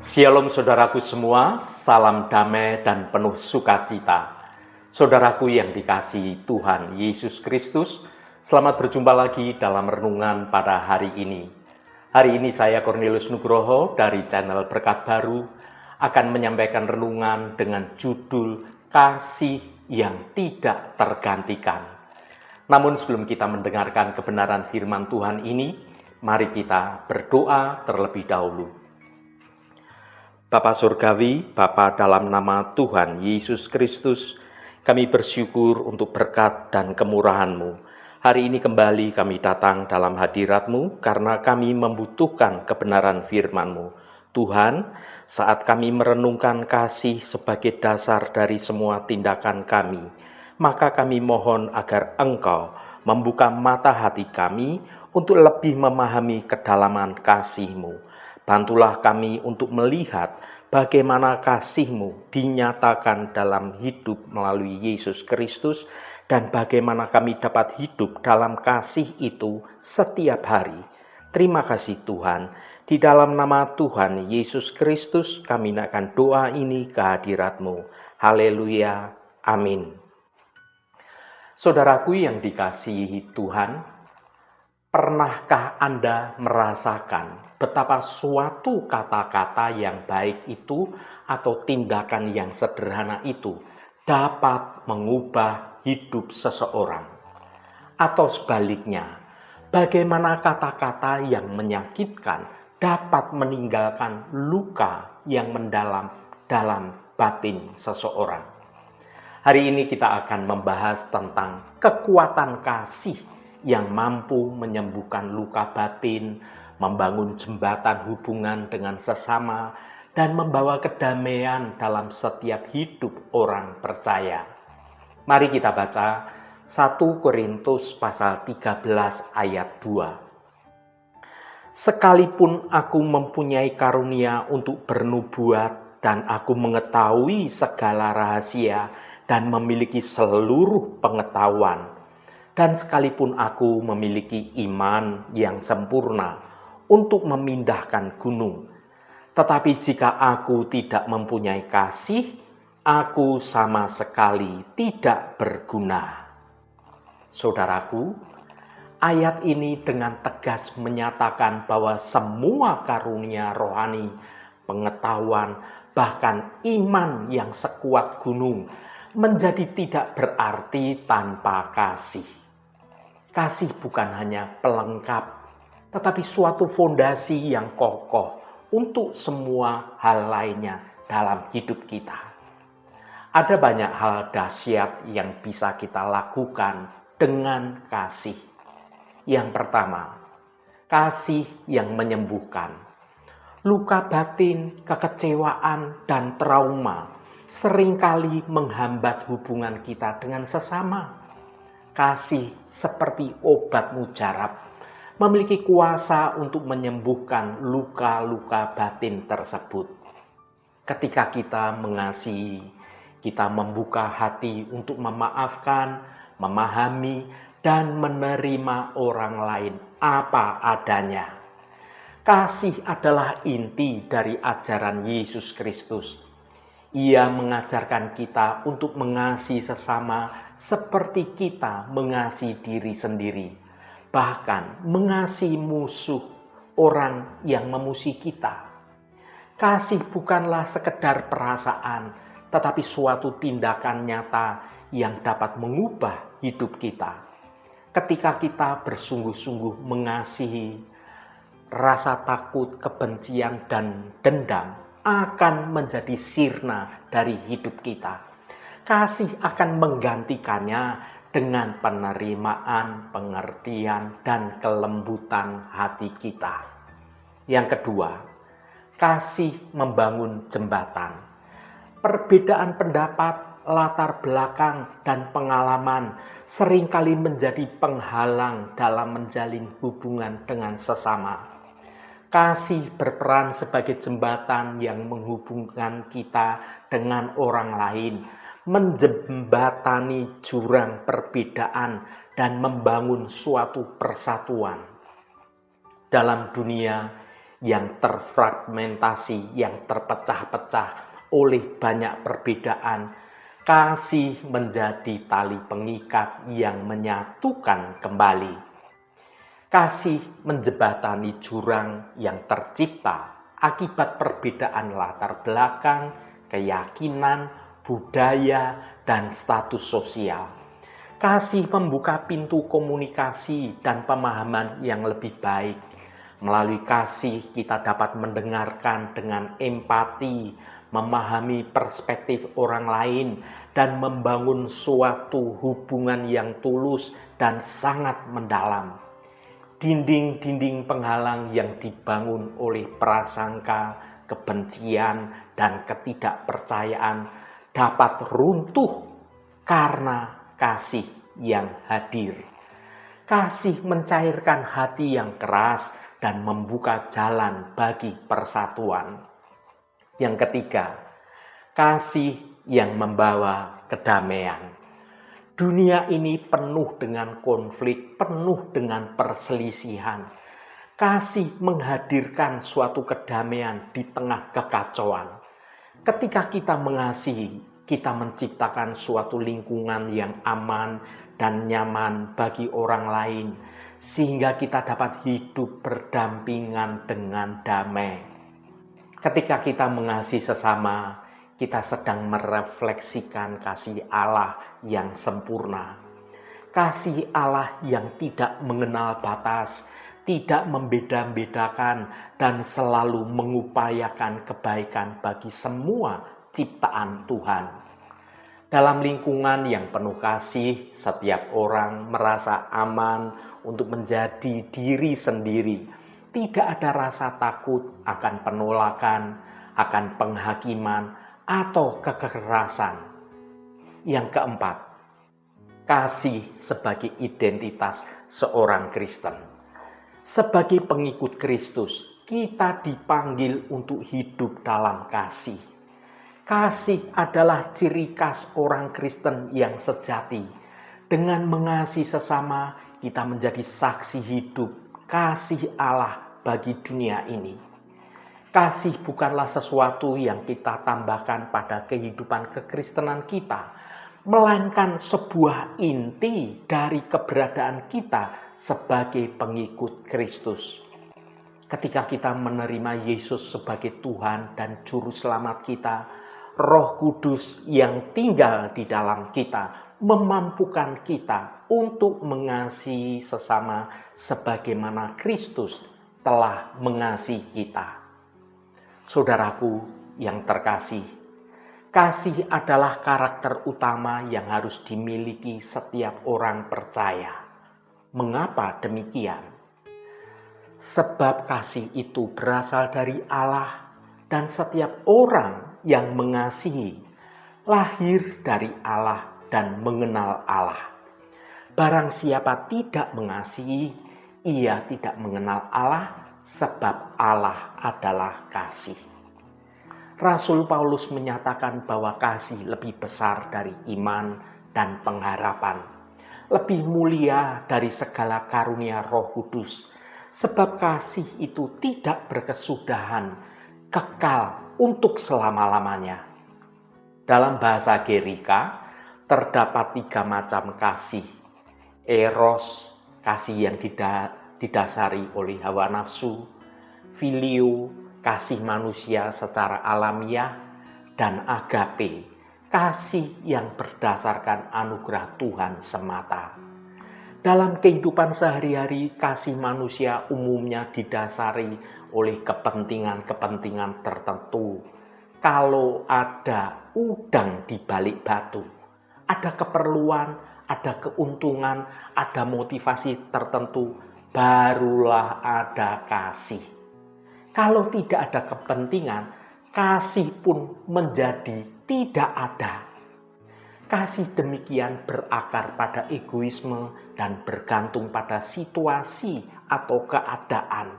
Shalom saudaraku semua, salam damai dan penuh sukacita. Saudaraku yang dikasihi Tuhan Yesus Kristus, selamat berjumpa lagi dalam renungan pada hari ini. Hari ini saya Cornelius Nugroho dari channel Berkat Baru akan menyampaikan renungan dengan judul Kasih yang Tidak Tergantikan. Namun sebelum kita mendengarkan kebenaran firman Tuhan ini, mari kita berdoa terlebih dahulu. Bapa Surgawi, Bapa dalam nama Tuhan Yesus Kristus, kami bersyukur untuk berkat dan kemurahan-Mu. Hari ini kembali kami datang dalam hadirat-Mu karena kami membutuhkan kebenaran firman-Mu. Tuhan, saat kami merenungkan kasih sebagai dasar dari semua tindakan kami, maka kami mohon agar Engkau membuka mata hati kami untuk lebih memahami kedalaman kasih-Mu. Bantulah kami untuk melihat bagaimana kasih-Mu dinyatakan dalam hidup melalui Yesus Kristus dan bagaimana kami dapat hidup dalam kasih itu setiap hari. Terima kasih Tuhan. Di dalam nama Tuhan Yesus Kristus kami naikkan doa ini ke hadirat-Mu. Haleluya. Amin. Saudaraku yang dikasihi Tuhan, pernahkah Anda merasakan betapa suatu kata-kata yang baik itu atau tindakan yang sederhana itu dapat mengubah hidup seseorang? Atau sebaliknya, bagaimana kata-kata yang menyakitkan dapat meninggalkan luka yang mendalam dalam batin seseorang? Hari ini kita akan membahas tentang kekuatan kasih yang mampu menyembuhkan luka batin, membangun jembatan hubungan dengan sesama, dan membawa kedamaian dalam setiap hidup orang percaya. Mari kita baca 1 Korintus pasal 13 ayat 2. Sekalipun aku mempunyai karunia untuk bernubuat dan aku mengetahui segala rahasia dan memiliki seluruh pengetahuan, dan sekalipun aku memiliki iman yang sempurna untuk memindahkan gunung, tetapi jika aku tidak mempunyai kasih, aku sama sekali tidak berguna. Saudaraku, ayat ini dengan tegas menyatakan bahwa semua karunia rohani, pengetahuan, bahkan iman yang sekuat gunung menjadi tidak berarti tanpa kasih. Kasih bukan hanya pelengkap, tetapi suatu fondasi yang kokoh untuk semua hal lainnya dalam hidup kita. Ada banyak hal dahsyat yang bisa kita lakukan dengan kasih. Yang pertama, kasih yang menyembuhkan. Luka batin, kekecewaan, dan trauma seringkali menghambat hubungan kita dengan sesama. Kasih seperti obat mujarab memiliki kuasa untuk menyembuhkan luka-luka batin tersebut. Ketika kita mengasihi, kita membuka hati untuk memaafkan, memahami, dan menerima orang lain apa adanya. Kasih adalah inti dari ajaran Yesus Kristus. Ia mengajarkan kita untuk mengasihi sesama seperti kita mengasihi diri sendiri. Bahkan mengasihi musuh, orang yang memusuhi kita. Kasih bukanlah sekedar perasaan, tetapi suatu tindakan nyata yang dapat mengubah hidup kita. Ketika kita bersungguh-sungguh mengasihi, rasa takut, kebencian, dan dendam akan menjadi sirna dari hidup kita. Kasih akan menggantikannya dengan penerimaan, pengertian, dan kelembutan hati kita. Yang kedua, kasih membangun jembatan. Perbedaan pendapat, latar belakang, dan pengalaman seringkali menjadi penghalang dalam menjalin hubungan dengan sesama. Kasih berperan sebagai jembatan yang menghubungkan kita dengan orang lain, menjembatani jurang perbedaan dan membangun suatu persatuan. Dalam dunia yang terfragmentasi, yang terpecah-pecah oleh banyak perbedaan, kasih menjadi tali pengikat yang menyatukan kembali. Kasih menjembatani jurang yang tercipta akibat perbedaan latar belakang, keyakinan, budaya, dan status sosial. Kasih membuka pintu komunikasi dan pemahaman yang lebih baik. Melalui kasih kita dapat mendengarkan dengan empati, memahami perspektif orang lain, dan membangun suatu hubungan yang tulus dan sangat mendalam. Dinding-dinding penghalang yang dibangun oleh prasangka, kebencian, dan ketidakpercayaan dapat runtuh karena kasih yang hadir. Kasih mencairkan hati yang keras dan membuka jalan bagi persatuan. Yang ketiga, kasih yang membawa kedamaian. Dunia ini penuh dengan konflik, penuh dengan perselisihan. Kasih menghadirkan suatu kedamaian di tengah kekacauan. Ketika kita mengasihi, kita menciptakan suatu lingkungan yang aman dan nyaman bagi orang lain, sehingga kita dapat hidup berdampingan dengan damai. Ketika kita mengasihi sesama, kita sedang merefleksikan kasih Allah yang sempurna. Kasih Allah yang tidak mengenal batas, tidak membeda-bedakan, dan selalu mengupayakan kebaikan bagi semua ciptaan Tuhan. Dalam lingkungan yang penuh kasih, setiap orang merasa aman untuk menjadi diri sendiri. Tidak ada rasa takut akan penolakan, akan penghakiman, atau kekerasan. Yang keempat, kasih sebagai identitas seorang Kristen. Sebagai pengikut Kristus, kita dipanggil untuk hidup dalam kasih. Kasih adalah ciri khas orang Kristen yang sejati. Dengan mengasihi sesama, kita menjadi saksi hidup kasih Allah bagi dunia ini. Kasih bukanlah sesuatu yang kita tambahkan pada kehidupan kekristenan kita, melainkan sebuah inti dari keberadaan kita sebagai pengikut Kristus. Ketika kita menerima Yesus sebagai Tuhan dan Juru Selamat kita, Roh Kudus yang tinggal di dalam kita memampukan kita untuk mengasihi sesama sebagaimana Kristus telah mengasihi kita. Saudaraku yang terkasih, kasih adalah karakter utama yang harus dimiliki setiap orang percaya. Mengapa demikian? Sebab kasih itu berasal dari Allah, dan setiap orang yang mengasihi lahir dari Allah dan mengenal Allah. Barang siapa tidak mengasihi, ia tidak mengenal Allah, sebab Allah adalah kasih. Rasul Paulus menyatakan bahwa kasih lebih besar dari iman dan pengharapan, lebih mulia dari segala karunia Roh Kudus, sebab kasih itu tidak berkesudahan, kekal untuk selama-lamanya. Dalam bahasa Gerika terdapat 3 macam kasih. Eros, kasih yang didasari oleh hawa nafsu, filio, kasih manusia secara alamiah, dan agape, kasih yang berdasarkan anugerah Tuhan semata. Dalam kehidupan sehari-hari, kasih manusia umumnya didasari oleh kepentingan-kepentingan tertentu. Kalau ada udang di balik batu, ada keperluan, ada keuntungan, ada motivasi tertentu, barulah ada kasih. Kalau tidak ada kepentingan, kasih pun menjadi tidak ada. Kasih demikian berakar pada egoisme dan bergantung pada situasi atau keadaan.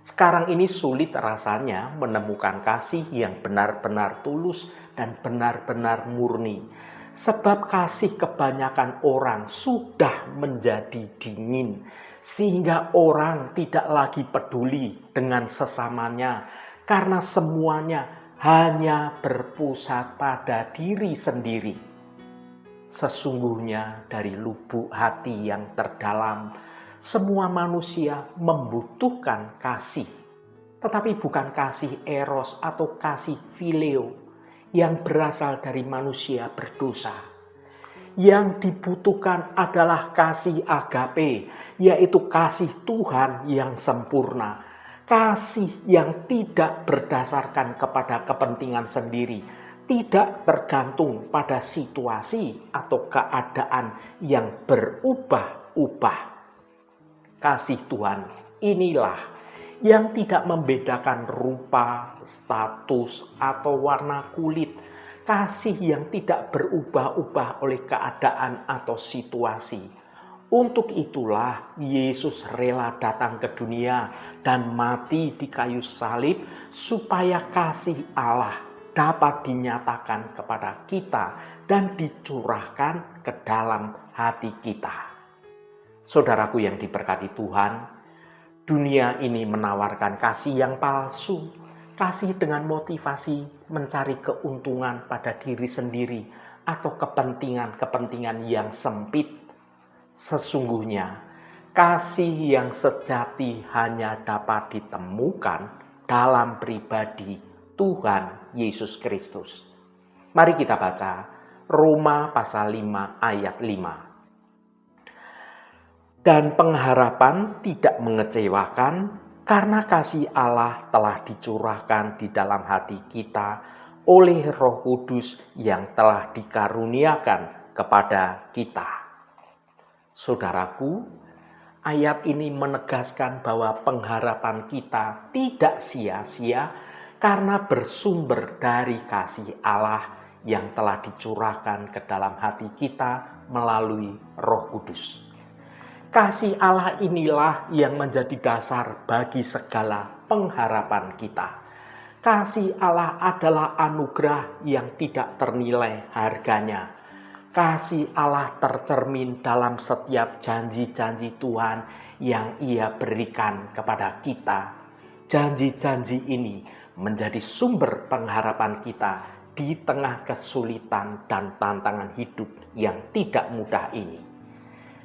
Sekarang ini sulit rasanya menemukan kasih yang benar-benar tulus dan benar-benar murni. Sebab kasih kebanyakan orang sudah menjadi dingin, sehingga orang tidak lagi peduli dengan sesamanya karena semuanya hanya berpusat pada diri sendiri. Sesungguhnya dari lubuk hati yang terdalam, semua manusia membutuhkan kasih, tetapi bukan kasih eros atau kasih phileo yang berasal dari manusia berdosa. Yang dibutuhkan adalah kasih agape, yaitu kasih Tuhan yang sempurna. Kasih yang tidak berdasarkan kepada kepentingan sendiri, tidak tergantung pada situasi atau keadaan yang berubah-ubah. Kasih Tuhan inilah yang tidak membedakan rupa, status, atau warna kulit. Kasih yang tidak berubah-ubah oleh keadaan atau situasi. Untuk itulah Yesus rela datang ke dunia dan mati di kayu salib supaya kasih Allah dapat dinyatakan kepada kita dan dicurahkan ke dalam hati kita. Saudaraku yang diberkati Tuhan, dunia ini menawarkan kasih yang palsu, kasih dengan motivasi mencari keuntungan pada diri sendiri atau kepentingan-kepentingan yang sempit. Sesungguhnya, kasih yang sejati hanya dapat ditemukan dalam pribadi Tuhan Yesus Kristus. Mari kita baca Roma pasal 5 ayat 5. Dan pengharapan tidak mengecewakan karena kasih Allah telah dicurahkan di dalam hati kita oleh Roh Kudus yang telah dikaruniakan kepada kita. Saudaraku, ayat ini menegaskan bahwa pengharapan kita tidak sia-sia karena bersumber dari kasih Allah yang telah dicurahkan ke dalam hati kita melalui Roh Kudus. Kasih Allah inilah yang menjadi dasar bagi segala pengharapan kita. Kasih Allah adalah anugerah yang tidak ternilai harganya. Kasih Allah tercermin dalam setiap janji-janji Tuhan yang Ia berikan kepada kita. Janji-janji ini menjadi sumber pengharapan kita di tengah kesulitan dan tantangan hidup yang tidak mudah ini.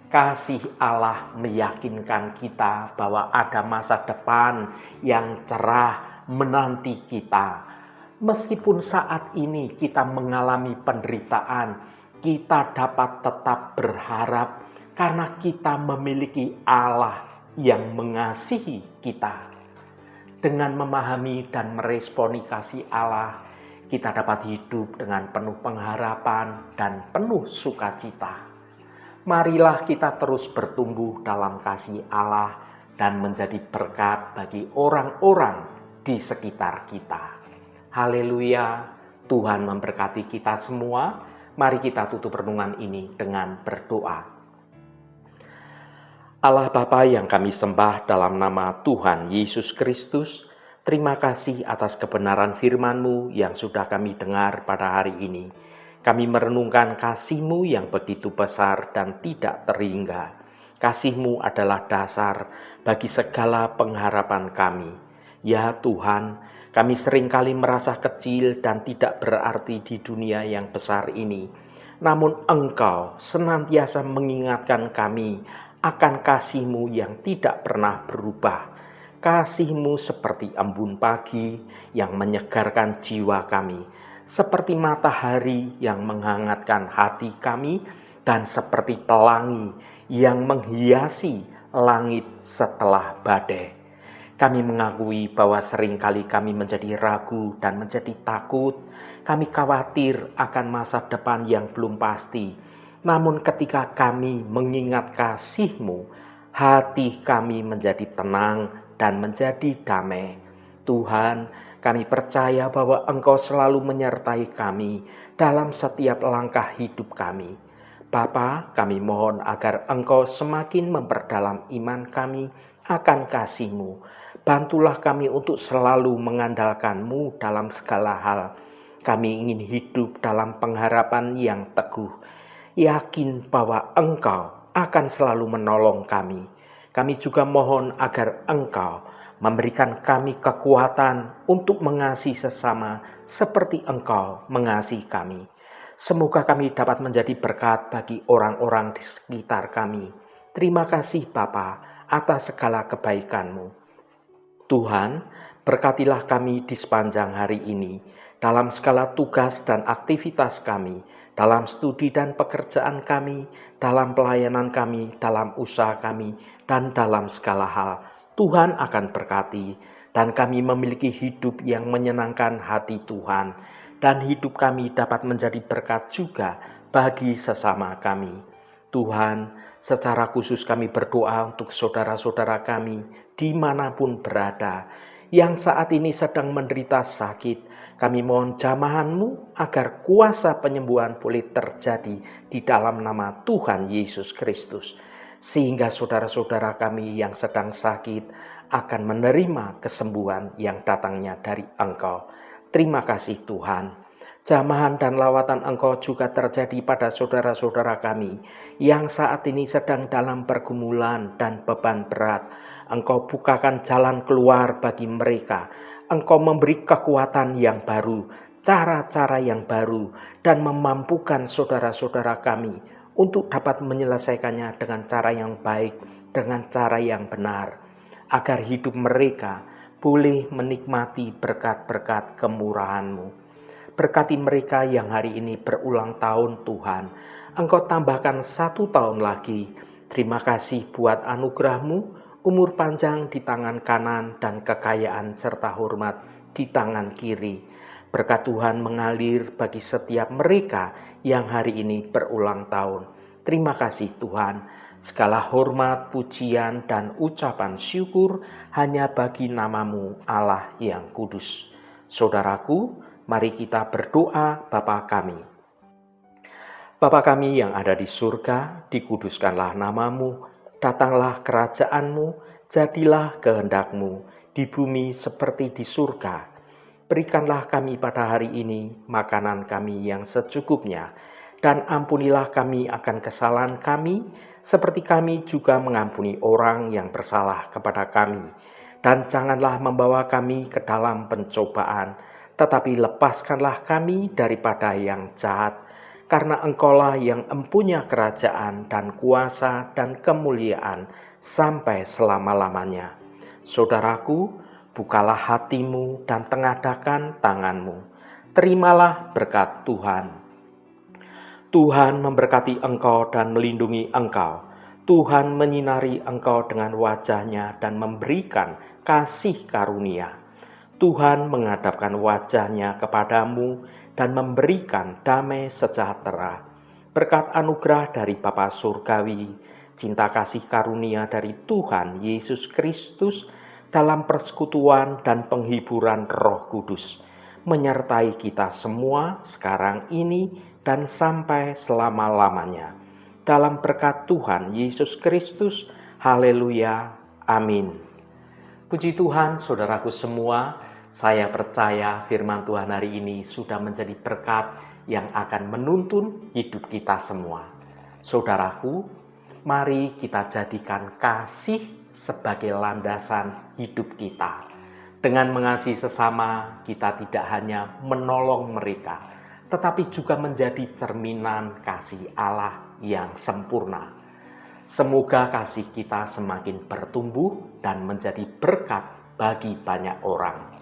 Kasih Allah meyakinkan kita bahwa ada masa depan yang cerah menanti kita. Meskipun saat ini kita mengalami penderitaan, kita dapat tetap berharap karena kita memiliki Allah yang mengasihi kita. Dengan memahami dan meresponi kasih Allah, kita dapat hidup dengan penuh pengharapan dan penuh sukacita. Marilah kita terus bertumbuh dalam kasih Allah dan menjadi berkat bagi orang-orang di sekitar kita. Haleluya, Tuhan memberkati kita semua. Mari kita tutup renungan ini dengan berdoa. Allah Bapa yang kami sembah dalam nama Tuhan Yesus Kristus, terima kasih atas kebenaran firman-Mu yang sudah kami dengar pada hari ini. Kami merenungkan kasih-Mu yang begitu besar dan tidak terhingga. Kasih-Mu adalah dasar bagi segala pengharapan kami. Ya Tuhan, kami seringkali merasa kecil dan tidak berarti di dunia yang besar ini. Namun Engkau senantiasa mengingatkan kami akan kasih-Mu yang tidak pernah berubah. Kasih-Mu seperti embun pagi yang menyegarkan jiwa kami, seperti matahari yang menghangatkan hati kami, dan seperti pelangi yang menghiasi langit setelah badai. Kami mengakui bahwa seringkali kami menjadi ragu dan menjadi takut. Kami khawatir akan masa depan yang belum pasti. Namun ketika kami mengingat kasih-Mu, hati kami menjadi tenang dan menjadi damai. Tuhan, kami percaya bahwa Engkau selalu menyertai kami dalam setiap langkah hidup kami. Bapa, kami mohon agar Engkau semakin memperdalam iman kami akan kasih-Mu. Bantulah kami untuk selalu mengandalkan-Mu dalam segala hal. Kami ingin hidup dalam pengharapan yang teguh, yakin bahwa Engkau akan selalu menolong kami. Kami juga mohon agar Engkau memberikan kami kekuatan untuk mengasihi sesama seperti Engkau mengasihi kami. Semoga kami dapat menjadi berkat bagi orang-orang di sekitar kami. Terima kasih Bapa atas segala kebaikan-Mu. Tuhan, berkatilah kami di sepanjang hari ini, dalam segala tugas dan aktivitas kami, dalam studi dan pekerjaan kami, dalam pelayanan kami, dalam usaha kami, dan dalam segala hal. Tuhan akan berkati, dan kami memiliki hidup yang menyenangkan hati Tuhan, dan hidup kami dapat menjadi berkat juga bagi sesama kami. Tuhan, secara khusus kami berdoa untuk saudara-saudara kami dimanapun berada, yang saat ini sedang menderita sakit. Kami mohon jamahan-Mu agar kuasa penyembuhan boleh terjadi di dalam nama Tuhan Yesus Kristus. Sehingga saudara-saudara kami yang sedang sakit akan menerima kesembuhan yang datangnya dari Engkau. Terima kasih Tuhan. Jamahan dan lawatan Engkau juga terjadi pada saudara-saudara kami yang saat ini sedang dalam pergumulan dan beban berat. Engkau bukakan jalan keluar bagi mereka. Engkau memberi kekuatan yang baru, cara-cara yang baru, dan memampukan saudara-saudara kami untuk dapat menyelesaikannya dengan cara yang baik, dengan cara yang benar, agar hidup mereka boleh menikmati berkat-berkat kemurahan-Mu. Berkati mereka yang hari ini berulang tahun Tuhan. Engkau tambahkan 1 tahun lagi. Terima kasih buat anugerah-Mu, umur panjang di tangan kanan dan kekayaan serta hormat di tangan kiri. Berkat Tuhan mengalir bagi setiap mereka yang hari ini berulang tahun. Terima kasih Tuhan. Segala hormat, pujian, dan ucapan syukur hanya bagi nama-Mu Allah yang kudus. Saudaraku, mari kita berdoa Bapa kami. Bapa kami yang ada di surga, dikuduskanlah nama-Mu. Datanglah kerajaan-Mu, jadilah kehendak-Mu di bumi seperti di surga. Berikanlah kami pada hari ini makanan kami yang secukupnya, dan ampunilah kami akan kesalahan kami, seperti kami juga mengampuni orang yang bersalah kepada kami. Dan janganlah membawa kami ke dalam pencobaan, tetapi lepaskanlah kami daripada yang jahat. Karena Engkaulah yang empunya kerajaan dan kuasa dan kemuliaan sampai selama-lamanya. Saudaraku, bukalah hatimu dan tengadahkan tanganmu. Terimalah berkat Tuhan. Tuhan memberkati engkau dan melindungi engkau. Tuhan menyinari engkau dengan wajah-Nya dan memberikan kasih karunia. Tuhan menghadapkan wajah-Nya kepadamu dan memberikan damai sejahtera. Berkat anugerah dari Bapa Surgawi, cinta kasih karunia dari Tuhan Yesus Kristus dalam persekutuan dan penghiburan Roh Kudus, menyertai kita semua sekarang ini dan sampai selama-lamanya. Dalam berkat Tuhan Yesus Kristus, haleluya, amin. Puji Tuhan, saudaraku semua. Saya percaya firman Tuhan hari ini sudah menjadi berkat yang akan menuntun hidup kita semua. Saudaraku, mari kita jadikan kasih sebagai landasan hidup kita. Dengan mengasihi sesama, kita tidak hanya menolong mereka, tetapi juga menjadi cerminan kasih Allah yang sempurna. Semoga kasih kita semakin bertumbuh dan menjadi berkat bagi banyak orang.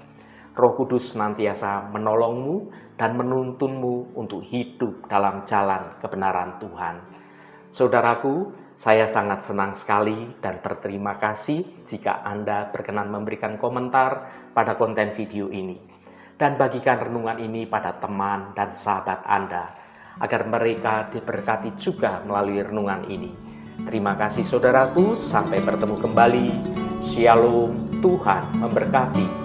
Roh Kudus senantiasa menolongmu dan menuntunmu untuk hidup dalam jalan kebenaran Tuhan. Saudaraku, saya sangat senang sekali dan berterima kasih jika Anda berkenan memberikan komentar pada konten video ini. Dan bagikan renungan ini pada teman dan sahabat Anda, agar mereka diberkati juga melalui renungan ini. Terima kasih saudaraku, sampai bertemu kembali. Shalom, Tuhan memberkati.